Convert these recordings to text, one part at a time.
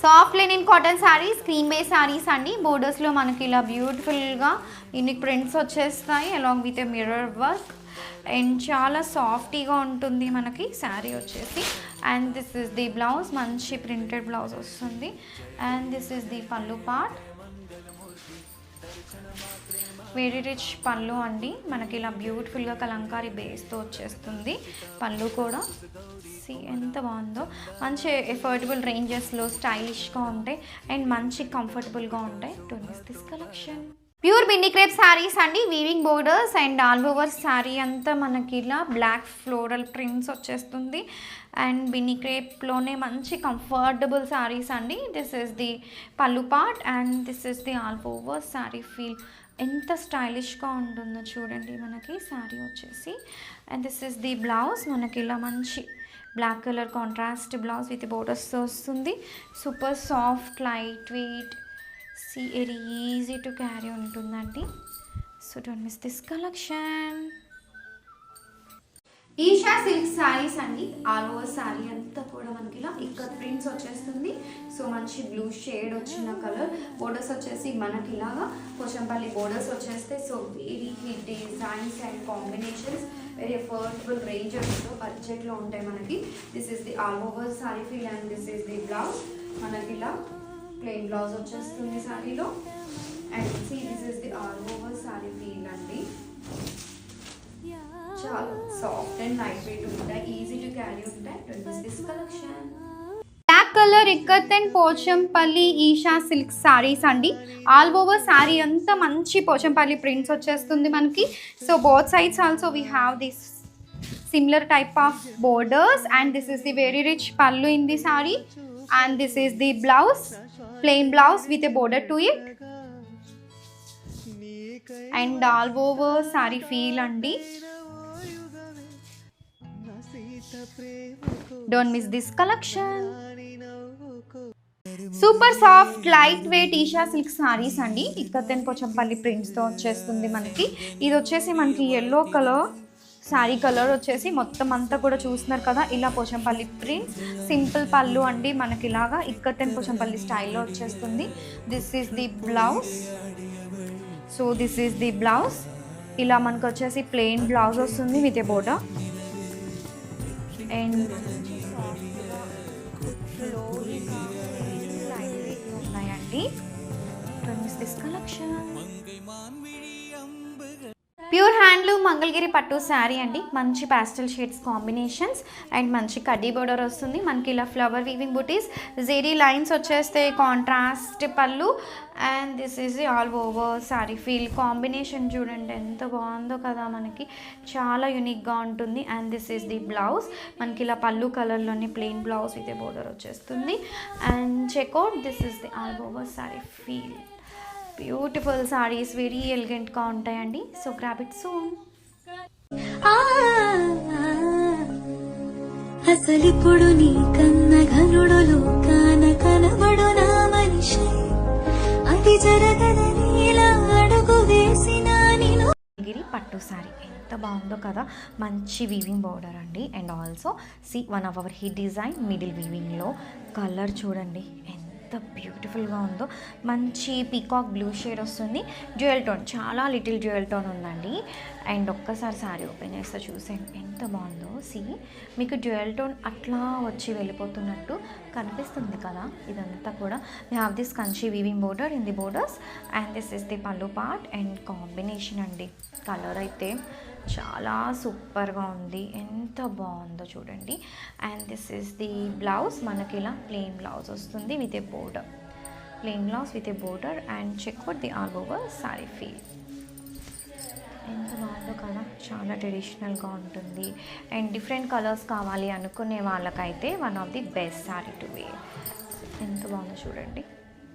Soft linen cotton saris, cream base saris అండి. బోర్డర్స్లో మనకి ఇలా బ్యూటిఫుల్గా యూనిక్ ప్రింట్స్ వచ్చేస్తాయి along with mirror work. And చాలా సాఫ్టీగా ఉంటుంది మనకి శారీ వచ్చేసి. And this is the blouse, మంచి ప్రింటెడ్ బ్లౌజ్ వస్తుంది. And this is the pallu part, very rich pallu అండి. మనకి ఇలా బ్యూటిఫుల్గా కలంకారీ బేస్తో వచ్చేస్తుంది పళ్ళు కూడా. సి ఎంత బాగుందో, మంచి ఎఫోర్డబుల్ రేంజెస్లో స్టైలిష్గా ఉంటాయి అండ్ మంచి కంఫర్టబుల్గా ఉంటాయి. Don't miss this collection. Pure Binny crepe saris అండి, weaving borders and all over sari అంతా మనకి ఇలా బ్లాక్ ఫ్లోరల్ ప్రింట్స్ వచ్చేస్తుంది. అండ్ బిన్ని క్రేప్లోనే మంచి కంఫర్టబుల్ శారీస్ అండి. This is the pallu part and this is the all over sari feel. ఎంత స్టైలిష్గా ఉంటుందో చూడండి మనకి శారీ వచ్చేసి. And this is the blouse, మనకి ఇలా మంచి black colour contrast blouse with బోర్డర్స్తో వస్తుంది. Super soft light weight, see very easy to carry ఉంటుందండి. So don't miss this collection. Esha silk saris అండి, ఆల్ ఓవర్ శారీ అంతా కూడా మనకి ఇలా ఇక్కత్ ప్రింట్స్ వచ్చేస్తుంది. సో మంచి బ్లూ షేడ్ వచ్చిన కలర్, బోర్డర్స్ వచ్చేసి మనకి ఇలాగా పోచంపల్లి బోర్డర్స్ వచ్చేస్తే. So very hit designs and combinations, very affordable రేంజెస్లో బడ్జెట్లో ఉంటాయి మనకి. This is the all over sari feel and this is the blouse. మనకి ఇలా ప్లెయిన్ బ్లౌజ్ వచ్చేస్తుంది శారీలో. And see this is the all over sari feel అండి. చాలా సాఫ్ట్ అండ్ లైట్ వెయిట్ ఉంటాయి, ఈజీ టు క్యారీ ఉంటాయి. This collection black colour ikat and Pochampally Esha silk saris అండి. All over sari అంతా మంచి పోచంపల్లి ప్రింట్స్ వచ్చేస్తుంది మనకి. So both sides also we have this similar type of borders and this is the very rich pallu in the saree and this is the blouse, plain blouse with a border to it and all over saree feel andi. Don't miss this collection. Super soft light weight Eesha silk saris అండి. ఇక్కత్ పోచంపల్లి ప్రింట్స్తో వచ్చేస్తుంది మనకి. ఇది వచ్చేసి మనకి yellow colour sari colour వచ్చేసి మొత్తం అంతా కూడా చూస్తున్నారు కదా, ఇలా పోచంపల్లి ప్రింట్స్. సింపుల్ పళ్ళు అండి మనకి ఇలాగా ఇక్కత్ పోచంపల్లి స్టైల్లో వచ్చేస్తుంది. This is the blouse. So this is the blouse. ఇలా మనకు వచ్చేసి ప్లెయిన్ బ్లౌజ్ వస్తుంది విత్ ఏ బోర్డర్ అండ్ ఉన్నాయండి. This collection pure handloom Mangalagiri పట్టు శారీ అండి. మంచి పాస్టల్ షేడ్స్ కాంబినేషన్స్ అండ్ మంచి కడ్డీ బోర్డర్ వస్తుంది మనకి. ఇలా flower weaving butis, zari lines వచ్చేస్తే, contrast pallu and this is all over sari feel. Combination చూడండి ఎంత బాగుందో కదా మనకి, చాలా యూనిక్గా ఉంటుంది. And this is the blouse, మనకి ఇలా పళ్ళు కలర్లోని ప్లెయిన్ బ్లౌజ్ విత్ బోర్డర్ వచ్చేస్తుంది. And check out, this is the all over sari feel. Beautiful saris, very ఎలిగెంట్గా ఉంటాయండి. So grab it soon. అసలిప్పుడు నీ కన్న ఘనుడు లోకాన కనబడు నా మనిషి, అది జరగదని ఇలా అడుగు వేసిన నిను. గిరి పట్టు సారీ ఎంత బాగుందో కదా, మంచి వీవింగ్ బోర్డర్ అండి. And also see one of our hit design middle వీవింగ్లో. కలర్ చూడండి ఎంత బ్యూటిఫుల్గా ఉందో, మంచి పీకాక్ బ్లూ షేడ్ వస్తుంది. డ్యూయల్ టోన్, చాలా లిటిల్ డ్యూయల్ టోన్ ఉందండి. అండ్ ఒక్కసారి శారీ ఓపెన్ చేస్తే చూసేయండి ఎంత బాగుందో. సి మీకు డ్యూయల్ టోన్ అట్లా వచ్చి వెళ్ళిపోతున్నట్టు కనిపిస్తుంది కదా. ఇదంతా కూడా we have this Kanchi weaving border in the borders and this is the pallu part. And combination అండి, కలర్ అయితే చాలా సూపర్గా ఉంది, ఎంత బాగుందో చూడండి. And this is the blouse, మనకి ఇలా ప్లెయిన్ బ్లౌజ్ వస్తుంది with a border, plain blouse with a border and checkout the all over sari feel. ఎంత బాగుందో కదా, చాలా ట్రెడిషనల్గా ఉంటుంది. అండ్ డిఫరెంట్ కలర్స్ కావాలి అనుకునే వాళ్ళకైతే one of the best sari to wear. ఎంత బాగుందో చూడండి.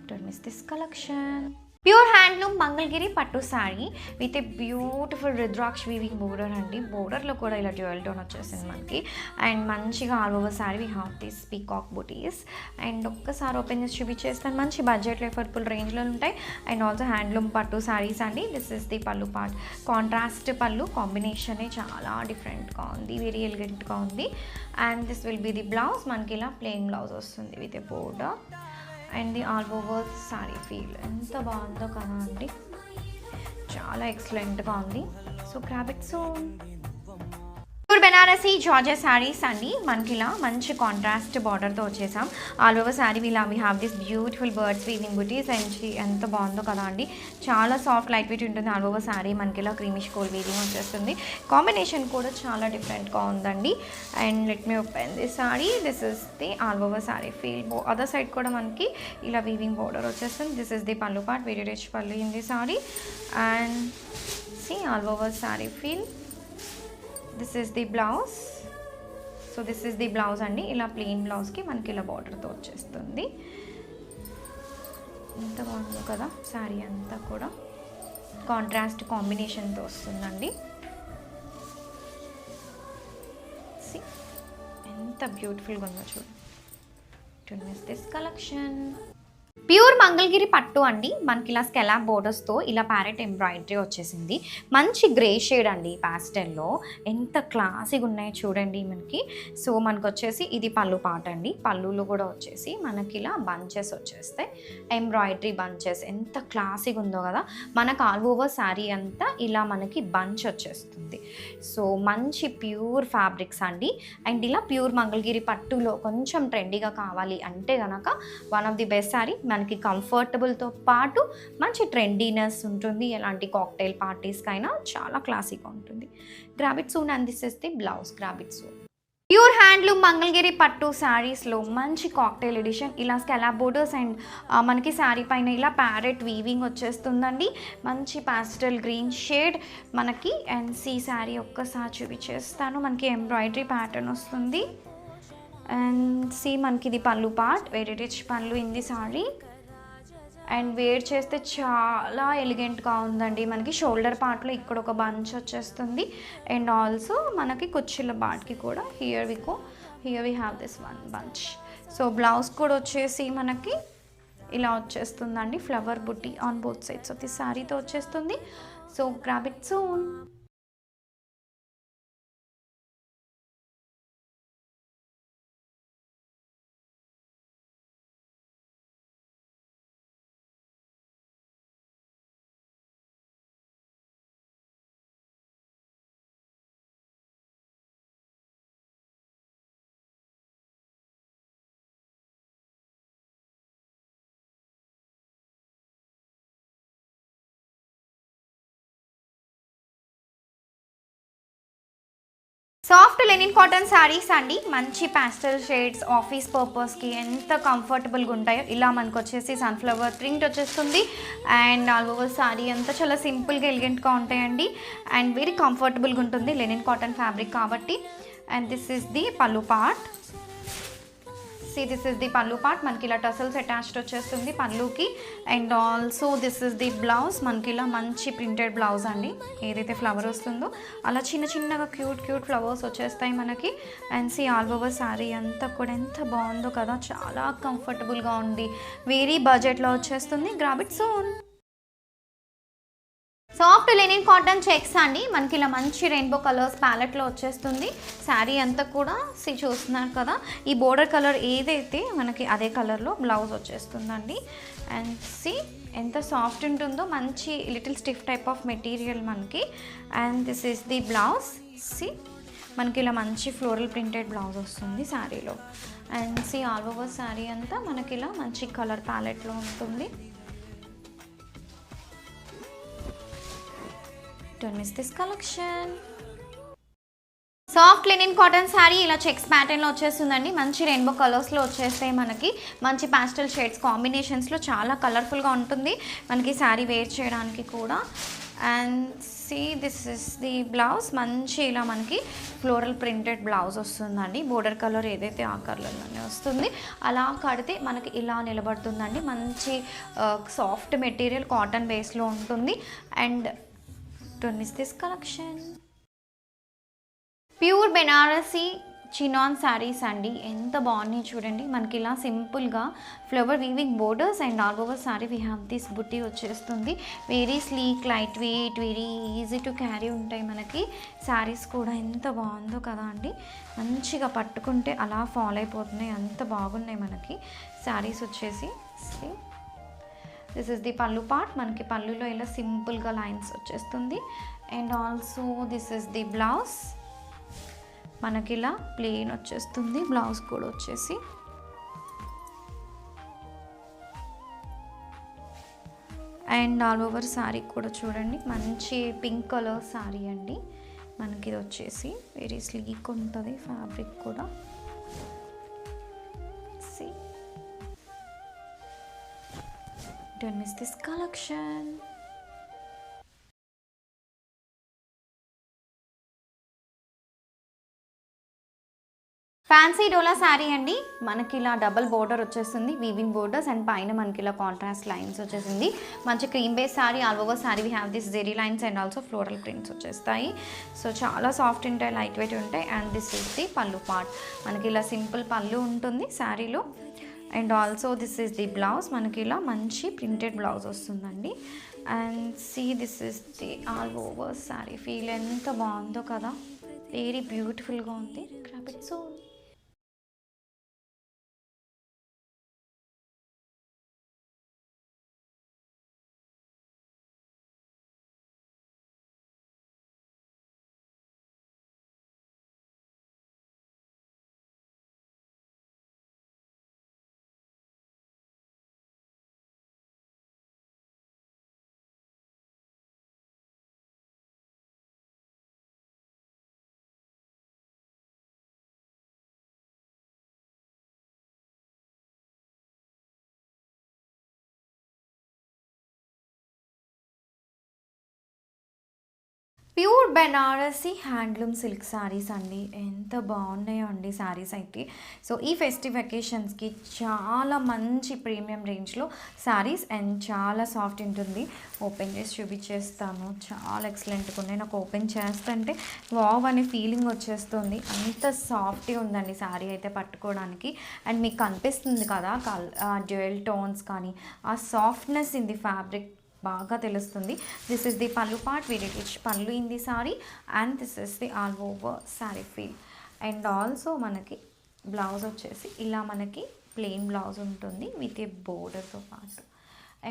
Don't miss this collection. Pure handloom Mangalagiri పట్టు sari with a beautiful rudraksha weaving border అండి. బోర్డర్లో కూడా ఇలా డ్యూయల్ టోన్ వచ్చేసింది మనకి. అండ్ మంచిగా all over sari we have this peacock buttis. And ఒక్కసారి ఓపెన్ చేసి చూపించేస్తాను, మంచి బడ్జెట్లో ఎఫర్డబుల్ రేంజ్లో ఉంటాయి. అండ్ ఆల్సో హ్యాండ్లూమ్ పట్టు శారీస్ అండి. This is the pallu part, contrast pallu, కాంబినేషనే చాలా డిఫరెంట్గా ఉంది, వెరీ ఎలిగెంట్గా ఉంది. And this will be the blouse, మనకి ఇలా ప్లెయిన్ బ్లౌజ్ వస్తుంది with a border. And the all over sari feel ఎంత బాగుందో కదా అండి, చాలా ఎక్సలెంట్గా ఉంది. So grab it soon. Pure Banarasi georgette saris అండి, మనకి ఇలా మంచి కాంట్రాస్ట్ బార్డర్తో వచ్చేసాం. All over sari we have this beautiful birds weaving buttis and ఎంత బాగుందో కదా అండి, చాలా సాఫ్ట్ లైట్ వెయిట్ ఉంటుంది. ఆల్ ఓవర్ శారీ మనకి ఇలా క్రీమిష్ గోల్డ్ వీవింగ్ వచ్చేస్తుంది. కాంబినేషన్ కూడా చాలా డిఫరెంట్గా ఉందండి. And let me open this sari. This is the all over sari feel. Other side కూడా మనకి ఇలా వీవింగ్ బార్డర్ వచ్చేస్తుంది. This is the pallu part, very rich pallu in the sari. And see all over sari feel. This is the blouse. So this is the blouse అండి, ఇలా plain బ్లౌజ్కి మనకి ఇలా బార్డర్తో వచ్చేస్తుంది. ఎంత బాగుందో కదా శారీ అంతా కూడా కాంట్రాస్ట్ కాంబినేషన్తో వస్తుందండి. ఎంత బ్యూటిఫుల్గా ఉందో చూడండి. Don't miss this collection. Pure Mangalagiri పట్టు అండి, మనకి ఇలా స్కెలాప్ బోర్డర్స్తో ఇలా ప్యారెట్ ఎంబ్రాయిడరీ వచ్చేసింది. మంచి గ్రే షేడ్ అండి పాస్టెల్లో, ఎంత క్లాసీగా ఉన్నాయి చూడండి మనకి. సో మనకు వచ్చేసి ఇది పళ్ళు పార్ట్ అండి, పళ్ళులో కూడా వచ్చేసి మనకి ఇలా బంచెస్ వచ్చేస్తాయి, ఎంబ్రాయిడరీ బంచెస్. ఎంత క్లాసీగా ఉందో కదా. మనకు ఆల్ ఓవర్ శారీ అంతా ఇలా మనకి బంచ్ వచ్చేస్తుంది. సో మంచి ప్యూర్ ఫ్యాబ్రిక్స్ అండి. అండ్ ఇలా ప్యూర్ మంగళగిరి పట్టులో కొంచెం ట్రెండీగా కావాలి అంటే కనుక one of the best sari. మనకి కంఫర్టబుల్తో పాటు మంచి ట్రెండీనెస్ ఉంటుంది, ఎలాంటి కాక్టైల్ పార్టీస్కైనా చాలా క్లాసీగా ఉంటుంది. Grab it soon. And this is the blouse. Grab it soon. Pure handloom Mangalagiri పట్టు శారీస్లో మంచి కాక్టైల్ ఎడిషన్, ఇలా స్కెలాప్ బోర్డర్స్ అండ్ మనకి శారీ పైన ఇలా ప్యారెట్ వీవింగ్ వచ్చేస్తుందండి. మంచి పాస్టల్ గ్రీన్ షేడ్ మనకి. అండ్ సి శారీ ఒక్కసారి చూపించేస్తాను. మనకి ఎంబ్రాయిడరీ ప్యాటర్న్ వస్తుంది. అండ్ సి మనకి ఇది pallu part, very rich pallu in the sari. And wear చేస్తే చాలా ఎలిగెంట్గా ఉందండి. మనకి షోల్డర్ పార్ట్లో ఇక్కడ ఒక బంచ్ వచ్చేస్తుంది. అండ్ ఆల్సో మనకి కుర్చీల పార్ట్కి కూడా here we have this one bunch. So blouse కూడా వచ్చేసి మనకి ఇలా వచ్చేస్తుందండి, flower butti on both sides of the శారీతో వచ్చేస్తుంది. So grab it soon. Soft linen cotton saris అండి, మంచి పాస్టల్ షేడ్స్, ఆఫీస్ పర్పస్కి ఎంత కంఫర్టబుల్గా ఉంటాయో. ఇలా మనకు వచ్చేసి సన్ఫ్లవర్ ప్రింట్ వచ్చేస్తుంది. అండ్ ఆల్ ఓవర్ శారీ అంతా చాలా సింపుల్గా ఎలిగెంట్గా ఉంటాయండి. అండ్ వెరీ కంఫర్టబుల్గా ఉంటుంది, లెనిన్ కాటన్ ఫ్యాబ్రిక్ కాబట్టి. And this is the pallu part. This is the pallu part, మనకి ఇలా టసల్స్ అటాచ్డ్ వచ్చేస్తుంది పల్లుకి. And also this is the blouse. మనకి ఇలా మంచి ప్రింటెడ్ బ్లౌజ్ అండి, ఏదైతే ఫ్లవర్ వస్తుందో అలా చిన్న చిన్నగా క్యూట్ ఫ్లవర్స్ వచ్చేస్తాయి మనకి. And see all over sari అంతా కూడా ఎంత బాగుందో కదా, చాలా కంఫర్టబుల్గా ఉంది, వెరీ బడ్జెట్లో వచ్చేస్తుంది. Grab it soon. Soft linen cotton checks అండి, మనకి ఇలా మంచి రెయిన్బో కలర్స్ ప్యాలెట్లో వచ్చేస్తుంది. శారీ అంతా కూడా చూస్తున్నారు కదా, ఈ బోర్డర్ కలర్ ఏదైతే మనకి అదే కలర్లో బ్లౌజ్ వచ్చేస్తుందండి. అండ్ సి ఎంత సాఫ్ట్ ఉంటుందో, మంచి little stiff type of material మనకి. And this is the blouse. See మనకి ఇలా మంచి ఫ్లోరల్ ప్రింటెడ్ బ్లౌజ్ వస్తుంది శారీలో. And see all over sari అంతా మనకి ఇలా మంచి కలర్ ప్యాలెట్లో ఉంటుంది. Don't miss this collection. Soft linen cotton sari ఇలా చెక్స్ ప్యాటర్న్లో వచ్చేస్తుందండి, మంచి రెయిన్బో కలర్స్లో వచ్చేస్తాయి మనకి, మంచి పాస్టల్ షేడ్స్ కాంబినేషన్స్లో చాలా కలర్ఫుల్గా ఉంటుంది మనకి శారీ వేర్ చేయడానికి కూడా. And see this is the blouse. మంచి ఇలా మనకి ఫ్లోరల్ ప్రింటెడ్ బ్లౌజ్ వస్తుందండి, బోర్డర్ కలర్ ఏదైతే ఆ కలర్లోనే వస్తుంది, అలా కడితే మనకి ఇలా నిలబడుతుందండి. మంచి సాఫ్ట్ మెటీరియల్ కాటన్ బేస్లో ఉంటుంది. And don't miss this collection. Pure Banarasi chinon saris అండి, ఎంత బాగున్నాయి చూడండి. మనకి ఇలా సింపుల్గా flower weaving borders and all over sari we have this butti వచ్చేస్తుంది. Very sleek, light weight, very easy to carry ఉంటాయి మనకి శారీస్ కూడా. ఎంత బాగుందో కదా అండి, మంచిగా పట్టుకుంటే అలా ఫాలో అయిపోతున్నాయి, అంత బాగున్నాయి మనకి శారీస్ వచ్చేసి. This is the pallu part. మనకి పళ్ళులో ఇలా సింపుల్గా లైన్స్ వచ్చేస్తుంది. And also this is the blouse. మనకి ఇలా ప్లెయిన్ వచ్చేస్తుంది. బ్లౌజ్ కూడా వచ్చేసి అండ్ ఆల్ ఓవర్ శారీ కూడా చూడండి మంచి పింక్ కలర్ శారీ అండి. మనకి ఇది వచ్చేసి వెరీ స్లీక్ ఉంటుంది. ఫ్యాబ్రిక్ కూడా don't miss this collection. Fancy dola sari అండి. మనకి ఇలా డబుల్ బోర్డర్ వచ్చేస్తుంది, వీవింగ్ బోర్డర్స్ అండ్ పైన మనకి ఇలా కాంట్రాస్ట్ లైన్స్ వచ్చేసింది. మంచి cream base sari. All over sari we have this zari lines and also floral prints వచ్చేస్తాయి. సో చాలా సాఫ్ట్ ఉంటాయి, లైట్ వెయిట్ ఉంటాయి. And this is the pallu part. మనకి ఇలా సింపుల్ పళ్ళు ఉంటుంది శారీలో. And also this is the blouse. మనకి ఇలా మంచి ప్రింటెడ్ బ్లౌజ్ వస్తుందండి. And see this is the all over sari. Feel ఎంత బాగుందో కదా, వెరీ బ్యూటిఫుల్గా ఉంది. Grab it soon. Pure Banarasi handloom silk saris అండి. ఎంత బాగున్నాయో అండి శారీస్ అయితే. సో ఈ ఫెస్టివ్ వెకేషన్స్కి చాలా మంచి ప్రీమియం రేంజ్లో శారీస్ అండ్ చాలా సాఫ్ట్ ఉంటుంది. ఓపెన్ చేసి చూపించేస్తాను. చాలా ఎక్సలెంట్గా ఉన్నాయి. నాకు ఓపెన్ చేస్తుంటే వావ్ అనే ఫీలింగ్ వచ్చేస్తుంది. అంత సాఫ్ట్గా ఉందండి శారీ అయితే పట్టుకోవడానికి. అండ్ మీకు కనిపిస్తుంది కదా డ్యూయల్ టోన్స్ కానీ ఆ సాఫ్ట్నెస్ ఇన్ ది ఫ్యాబ్రిక్ బాగా తెలుస్తుంది. This is the pallu part. Very rich pallu in the sari. And this is the all over sari feel. And also మనకి బ్లౌజ్ వచ్చేసి ఇలా మనకి ప్లెయిన్ బ్లౌజ్ ఉంటుంది విత్ ఏ బోర్డర్తో పాటు.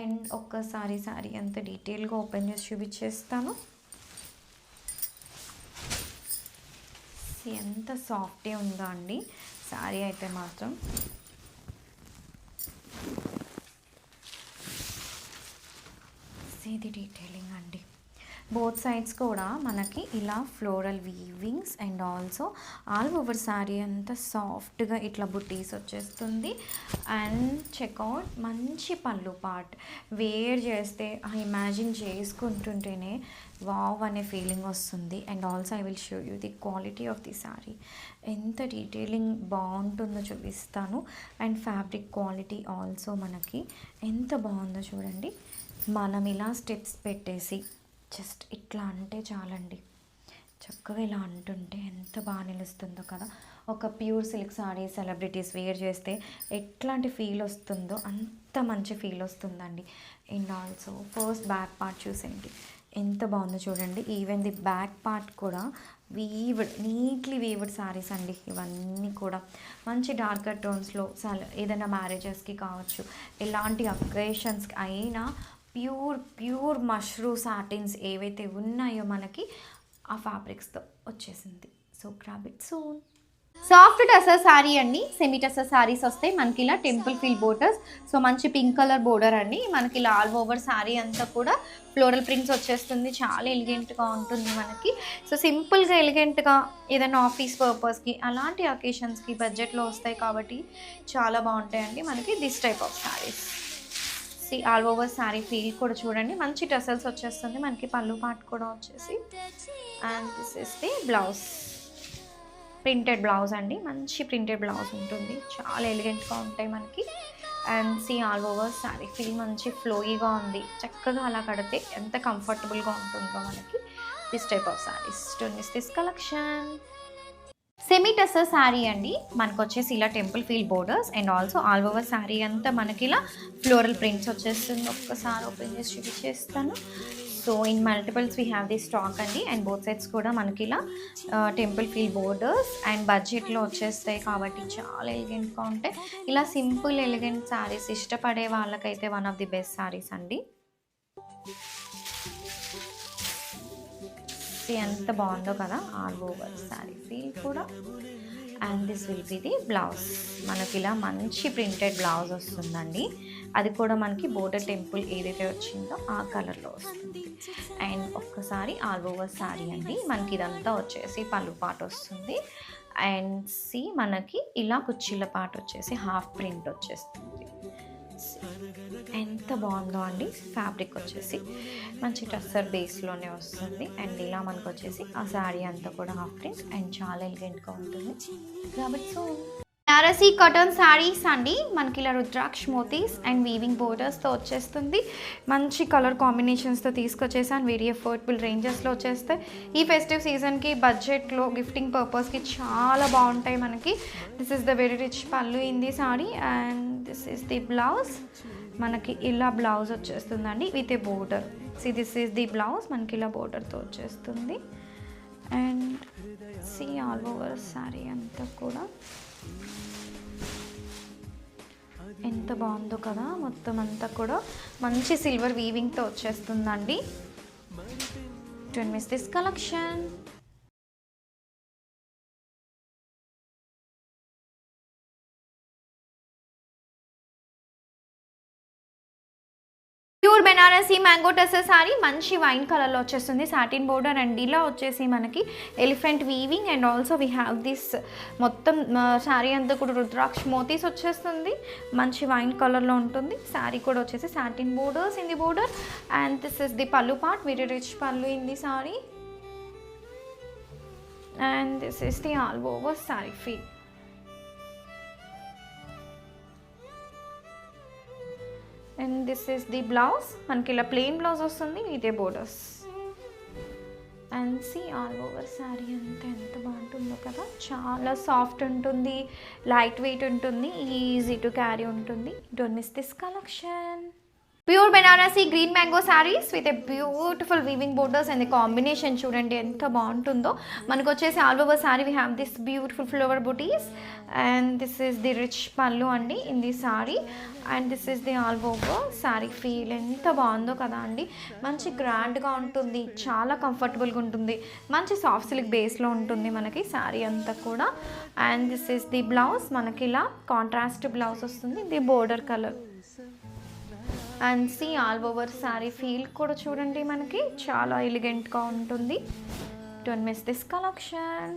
అండ్ ఒక్కసారి శారీ అంత డీటెయిల్గా ఓపెన్ చేసి చూపించేస్తాను. ఎంత సాఫ్ట్గా ఉందో అండి శారీ అయితే మాత్రం. ఇది డీటెయిలింగ్ అండి. బోత్ సైడ్స్ కూడా మనకి ఇలా floral weavings and also all over sari అంతా సాఫ్ట్గా ఇట్లా బుట్టీస్ వచ్చేస్తుంది. అండ్ చెక్అవుట్ మంచి పళ్ళు పార్ట్. వేర్ చేస్తే ఇమాజిన్ చేసుకుంటుంటేనే వావ్ అనే ఫీలింగ్ వస్తుంది. And also I will show you the quality of the sari. ఎంత డీటెయిలింగ్ బాగుంటుందో చూపిస్తాను. అండ్ ఫ్యాబ్రిక్ క్వాలిటీ ఆల్సో మనకి ఎంత బాగుందో చూడండి. మనం ఇలా స్టెప్స్ పెట్టేసి జస్ట్ ఇట్లా అంటే చాలండి. చక్కగా ఇలా అంటుంటే ఎంత బాగా నిలుస్తుందో కదా. ఒక pure silk sari celebrities wear చేస్తే ఎట్లాంటి ఫీల్ వస్తుందో అంత మంచి ఫీల్ వస్తుందండి. And also first back part చూసేయండి ఎంత బాగుందో చూడండి. ఈవెన్ ది బ్యాక్ పార్ట్ కూడా నీట్లీ వీవ్డ్ శారీస్ అండి. ఇవన్నీ కూడా మంచి డార్కర్ టోన్స్లో ఏదైనా మ్యారేజెస్కి కావచ్చు, ఎలాంటి అకేషన్స్కి అయినా ప్యూర్ మష్రూ సాటిన్స్ ఏవైతే ఉన్నాయో మనకి ఆ ఫ్యాబ్రిక్స్తో వచ్చేసింది. So grab it soon. Soft tussar sari అండి. సెమీ టసర్ శారీస్ వస్తాయి మనకి ఇలా టెంపుల్ ఫీల్ బోర్డర్స్. సో మంచి పింక్ కలర్ బోర్డర్ అండి. మనకి ఇలా ఆల్ ఓవర్ శారీ అంతా కూడా ఫ్లోరల్ ప్రింట్స్ వచ్చేస్తుంది. చాలా ఎలిగెంట్గా ఉంటుంది మనకి. సో సింపుల్గా ఎలిగెంట్గా ఏదైనా ఆఫీస్ పర్పస్కి అలాంటి అకేషన్స్కి బడ్జెట్లో వస్తాయి కాబట్టి చాలా బాగుంటాయండి మనకి this type of saris. All over sari feel కూడా చూడండి మంచి టసల్స్ వచ్చేస్తుంది మనకి. పళ్ళు పార్ట్ కూడా వచ్చేసి. And this is the blouse. Printed blouse అండి. మంచి ప్రింటెడ్ బ్లౌజ్ ఉంటుంది. చాలా ఎలిగెంట్గా ఉంటాయి మనకి. And all over sari feel మంచి ఫ్లోయీగా ఉంది. చక్కగా అలా కడితే ఎంత కంఫర్టబుల్గా ఉంటుందో మనకి this type of saris. Don't miss this collection. Semi tussar sari అండి. మనకు వచ్చేసి ఇలా temple feel borders and also all over sari అంతా మనకి ఇలా ఫ్లోరల్ ప్రింట్స్ వచ్చేస్తుంది. ఒక్కసారి ఓపెన్ చేసి చూపించేస్తాను. So in multiples we have the stock అండి. అండ్ బోత్ సైడ్స్ కూడా మనకి ఇలా టెంపుల్ ఫీల్ బోర్డర్స్ అండ్ బడ్జెట్లో వచ్చేస్తాయి కాబట్టి చాలా ఎలిగెంట్గా ఉంటాయి. ఇలా సింపుల్ ఎలిగెంట్ శారీస్ ఇష్టపడే వాళ్ళకైతే one of the best saris అండి. ఎంత బాగుందో కదా ఆల్ ఓవర్ శారీ ఫీల్ కూడా. And this will be the blouse. మనకి ఇలా మంచి ప్రింటెడ్ బ్లౌజ్ వస్తుందండి. అది కూడా మనకి బోర్డర్ టెంపుల్ ఏదైతే వచ్చిందో ఆ కలర్లో వస్తుంది. అండ్ ఒక్కసారి ఆల్ ఓవర్ శారీ అండి. మనకి ఇదంతా వచ్చేసి పళ్ళు పాట వస్తుంది. అండ్ సి మనకి ఇలా కుర్చీల పాట వచ్చేసి హాఫ్ ప్రింట్ వచ్చేస్తుంది. ఎంత బాగుందో అండి. ఫ్యాబ్రిక్ వచ్చేసి మంచి టస్సర్ బేస్లోనే వస్తుంది. అండ్ ఇలా మనకు వచ్చేసి ఆ శారీ అంతా కూడా హాఫ్ ప్రింట్ అండ్ చాలా ఎలిగెంట్గా ఉంటుంది కాబట్టి. సో బెనారసీ కాటన్ శారీస్ అండి. మనకి ఇలా రుద్రాక్ష మోతీస్ అండ్ వీవింగ్ బోర్డర్స్తో వచ్చేస్తుంది. మంచి కలర్ కాంబినేషన్స్తో తీసుకొచ్చేసాను. వెరీ అఫోర్డబుల్ రేంజెస్లో వచ్చేస్తాయి. ఈ ఫెస్టివ్ సీజన్కి బడ్జెట్లో గిఫ్టింగ్ పర్పస్కి చాలా బాగుంటాయి మనకి. This is the very rich pallu in the sari and this is the blouse. మనకి ఇలా బ్లౌజ్ వచ్చేస్తుందండి with a border. See this is the blouse. మనకి ఇలా బోర్డర్తో వచ్చేస్తుంది. And see all over sari అంతా కూడా ఎంత బాగుందో కదా. మొత్తం అంతా కూడా మంచి సిల్వర్ వీవింగ్తో వచ్చేస్తుందండి. Don't miss this collection. Pure Banarasi mango tussar sorry మంచి వైన్ కలర్లో వచ్చేస్తుంది. సాటిన్ బోర్డర్ అండ్ ఇలా వచ్చేసి మనకి elephant weaving and also we have this మొత్తం శారీ అంతా కూడా రుద్రాక్ష మోతీస్ వచ్చేస్తుంది. మంచి వైన్ కలర్లో ఉంటుంది. శారీ కూడా వచ్చేసి satin borders in the border and this is the pallu part. Very rich pallu in the sari and this is the all over sari feel. And this is the blouse. మనకి ఇలా ప్లెయిన్ బ్లౌజ్ వస్తుంది ఇదే borders. And see all over sari అంతా ఎంత బాగుంటుందో కదా. చాలా soft ఉంటుంది, లైట్ వెయిట్ ఉంటుంది, ఈజీ టు క్యారీ ఉంటుంది. Don't miss this collection. Pure Banarasi green mango saris with a beautiful weaving borders and the combination చూడండి ఎంత బాగుంటుందో. మనకు వచ్చేసి all over sari we have this beautiful flower butis and this is the rich pallu అండి in the sari and this is the all over sari feel. ఎంత బాగుందో కదా అండి. మంచి గ్రాండ్గా ఉంటుంది, చాలా కంఫర్టబుల్గా ఉంటుంది, మంచి సాఫ్ట్ సిల్క్ బేస్లో ఉంటుంది మనకి శారీ అంతా కూడా. And this is the blouse. మనకి ఇలా కాంట్రాస్ట్ బ్లౌజ్ వస్తుంది, the border colour. And see all over sari feel కూడా చూడండి మనకి చాలా ఎలిగెంట్గా ఉంటుంది. Don't miss this collection.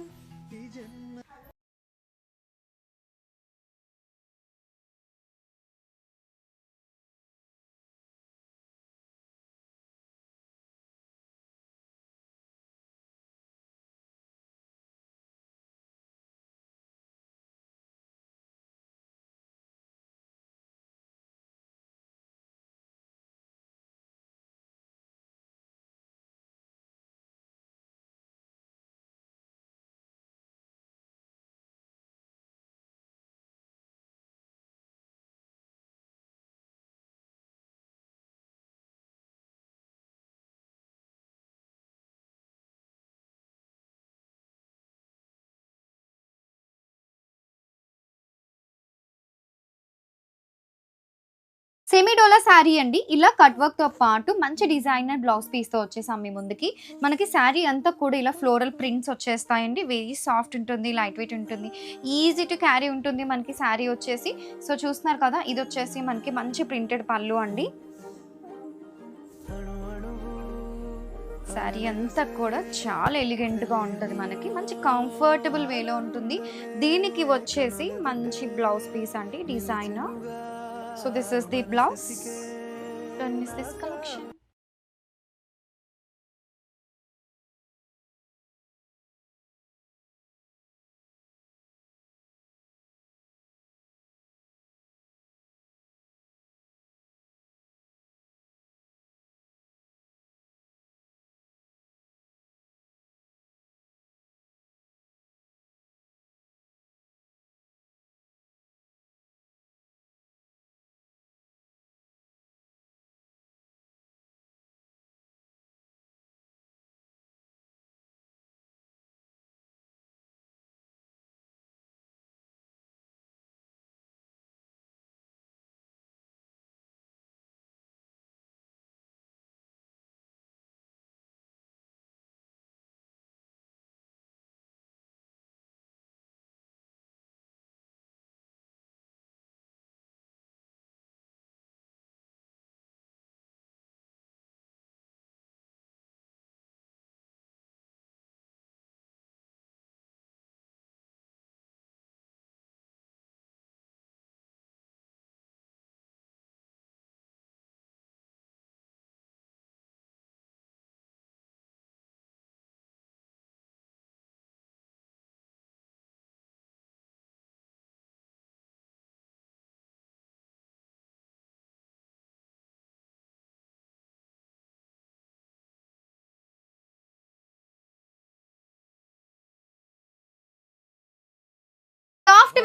Semi dola sari అండి. ఇలా కట్ వర్క్తో పాటు మంచి డిజైనర్ బ్లౌజ్ పీస్తో వచ్చేసాం మీ ముందుకి. మనకి శారీ అంతా కూడా ఇలా ఫ్లోరల్ ప్రింట్స్ వచ్చేస్తాయండి. వెరీ సాఫ్ట్ ఉంటుంది, లైట్ వెయిట్ ఉంటుంది, ఈజీ టు క్యారీ ఉంటుంది మనకి శారీ వచ్చేసి. సో చూస్తున్నారు కదా, ఇది వచ్చేసి మనకి మంచి ప్రింటెడ్ పళ్ళు అండి. శారీ అంతా కూడా చాలా ఎలిగెంట్గా ఉంటుంది మనకి, మంచి కంఫర్టబుల్ వేలో ఉంటుంది. దీనికి వచ్చేసి మంచి బ్లౌజ్ పీస్ అండి designer. So this is the blouse. Don't miss this collection.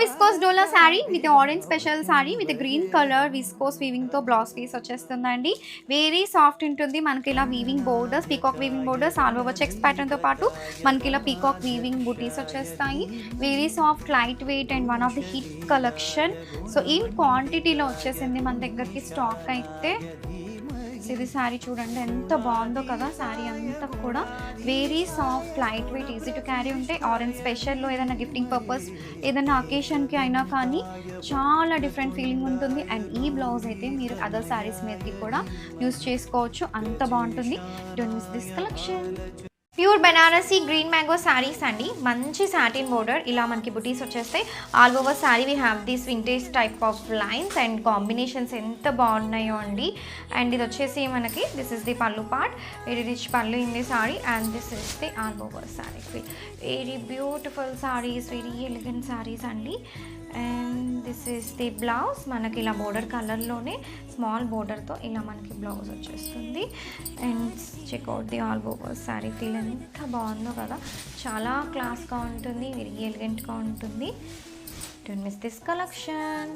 Viscose dola sari with orange special sari with green colour viscose weaving తో బ్లౌజ్ పీస్ వచ్చేస్తుందండి. వెరీ సాఫ్ట్ ఉంటుంది. మనకి ఇలా weaving borders, peacock weaving borders, all over checks pattern తో పాటు మనకి ఇలా peacock weaving బూటీస్ వచ్చేస్తాయి. Very soft, light wait and one of the hit collection. So in క్వాంటిటీలో వచ్చేసింది మన దగ్గరికి స్టాక్ అయితే. ఇది శారీ చూడండి ఎంత బాగుందో కదా. శారీ అంతా కూడా very soft, light wait, easy to carry ఉంటాయి. ఆరెంజ్ స్పెషల్లో ఏదైనా గిఫ్టింగ్ పర్పస్, ఏదైనా అకేషన్కి అయినా కానీ చాలా డిఫరెంట్ ఫీలింగ్ ఉంటుంది. అండ్ ఈ బ్లౌజ్ అయితే మీరు అదర్ శారీస్ మీదకి కూడా యూస్ చేసుకోవచ్చు, అంత బాగుంటుంది. Don't miss this collection. Pure Banarasi green mango saris అండి. మంచి సాటిన్ బోర్డర్, ఇలా మనకి బుటీస్ వచ్చేస్తాయి. All over sari we have this vintage type of lines and combinations ఎంత బాగున్నాయో అండి. అండ్ ఇది వచ్చేసి మనకి this is the pallu part, very rich pallu in the sari and this is the all over sari. Very beautiful saris, very elegant saris అండి. And this is the blouse. మనకి ఇలా border కలర్లోనే స్మాల్ బోర్డర్తో ఇలా మనకి బ్లౌజ్ వచ్చేస్తుంది. And checkout the all over sari. Feel ఎంత బాగుందో కదా, చాలా క్లాస్గా ఉంటుంది, వెరీ ఎలిగెంట్గా ఉంటుంది. Don't miss this collection.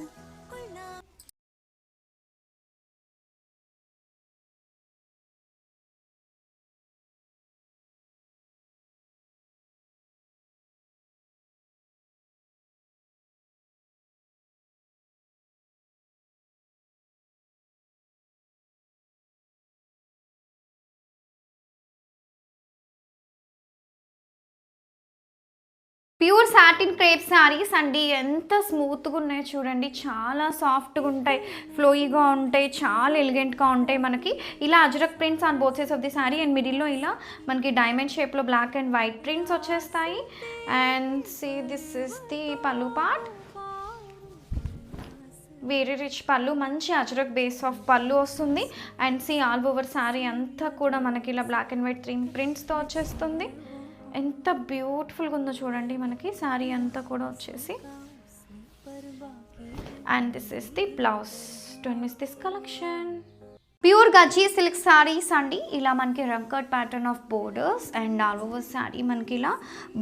Pure satin crepe saris అండి. ఎంత స్మూత్గా ఉన్నాయో చూడండి, చాలా సాఫ్ట్గా ఉంటాయి, ఫ్లోయిగా ఉంటాయి, చాలా ఎలిగెంట్గా ఉంటాయి. మనకి ఇలా ajrak prints on both sides of the sari and మిడిల్లో ఇలా మనకి డైమండ్ షేప్లో బ్లాక్ అండ్ వైట్ ప్రింట్స్ వచ్చేస్తాయి. And see this is the pallu part. Very rich pallu, మంచి అజ్రక్ బేస్ ఆఫ్ పళ్ళు వస్తుంది. And see all over sari అంతా కూడా మనకి ఇలా బ్లాక్ అండ్ వైట్ ప్రింట్స్తో వచ్చేస్తుంది. ఎంత బ్యూటిఫుల్గా ఉందో చూడండి మనకి శారీ అంతా కూడా వచ్చేసి. And this is the blouse. Don't miss this collection. Pure Gajji silk saris అండి. ఇలా మనకి Rankat pattern of borders and all over sari మనకి ఇలా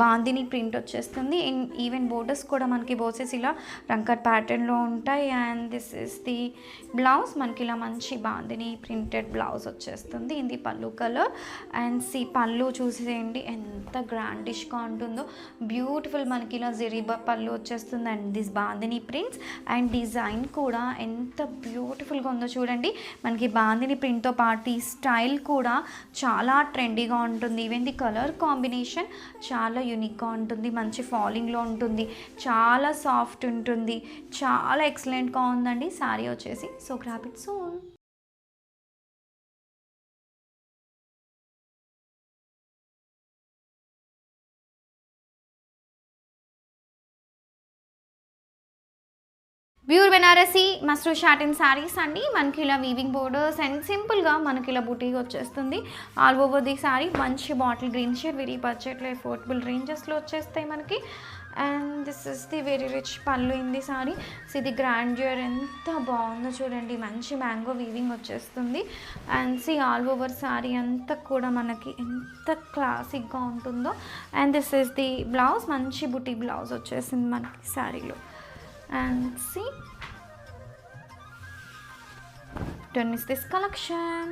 బాందిని ప్రింట్ వచ్చేస్తుంది. ఈవెన్ బోర్డర్స్ కూడా మనకి బోసెస్ ఇలా రంకట్ ప్యాటర్న్లో ఉంటాయి. And this is the blouse. మనకి ఇలా మంచి బాందిని ప్రింటెడ్ బ్లౌజ్ వచ్చేస్తుంది in the pallu colour. And see pallu చూసేయండి ఎంత గ్రాండిష్గా ఉంటుందో, బ్యూటిఫుల్. మనకి ఇలా జరీబా పళ్ళు వచ్చేస్తుంది and this bandhani prints and design కూడా ఎంత బ్యూటిఫుల్గా ఉందో చూడండి. మనకి బాందిని ప్రింట్తో పాటు ఈ స్టైల్ కూడా చాలా ట్రెండీగా ఉంటుంది. ఈవెన్ ది కలర్ కాంబినేషన్ చాలా యూనిక్గా ఉంటుంది, మంచి ఫాలింగ్లో ఉంటుంది, చాలా సాఫ్ట్ ఉంటుంది, చాలా ఎక్సలెంట్గా ఉందండి శారీ వచ్చేసి. So grab it soon. Pure Banarasi Mashru satin saris అండి. మనకి ఇలా వీవింగ్ బోర్డర్స్ అండ్ సింపుల్గా మనకి ఇలా బుటీ వచ్చేస్తుంది. ఆల్ ఓవర్ ది శారీ మంచి బాటిల్ గ్రీన్ షేడ్, వెరీ బడ్జెట్లో అఫోర్డబుల్ రేంజెస్లో వచ్చేస్తాయి మనకి. And this is the very rich pallu in the sari. So ఇది గ్రాండ్యూర్ ఎంత బాగుందో చూడండి, మంచి మ్యాంగో వీవింగ్ వచ్చేస్తుంది. And see all over sari అంతా కూడా మనకి ఎంత క్లాసిక్గా ఉంటుందో. And this is the blouse, మంచి బుటీ బ్లౌజ్ వచ్చేసింది మనకి శారీలో. And see, don't miss this collection.